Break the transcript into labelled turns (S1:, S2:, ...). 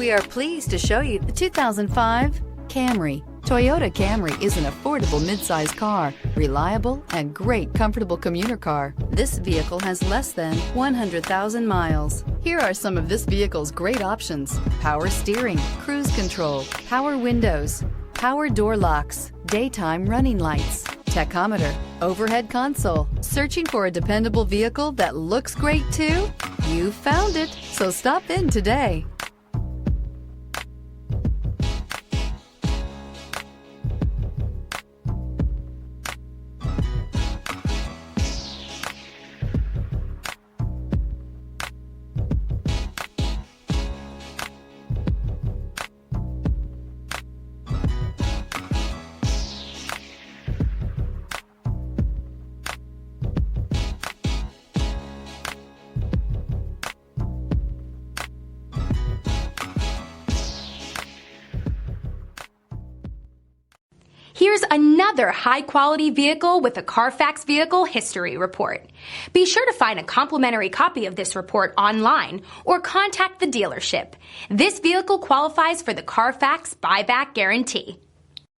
S1: We are pleased to show you the 2005 Camry. Toyota Camry is an affordable midsize car, reliable and great comfortable commuter car. This vehicle has less than 100,000 miles. Here are some of this vehicle's great options: power steering, cruise control, power windows, power door locks, daytime running lights, tachometer, overhead console. Searching for a dependable vehicle that looks great too? You found it, so stop in today.
S2: Here's another high-quality vehicle with a Carfax Vehicle History Report. Be sure to find a complimentary copy of this report online or contact the dealership. This vehicle qualifies for the Carfax Buyback Guarantee.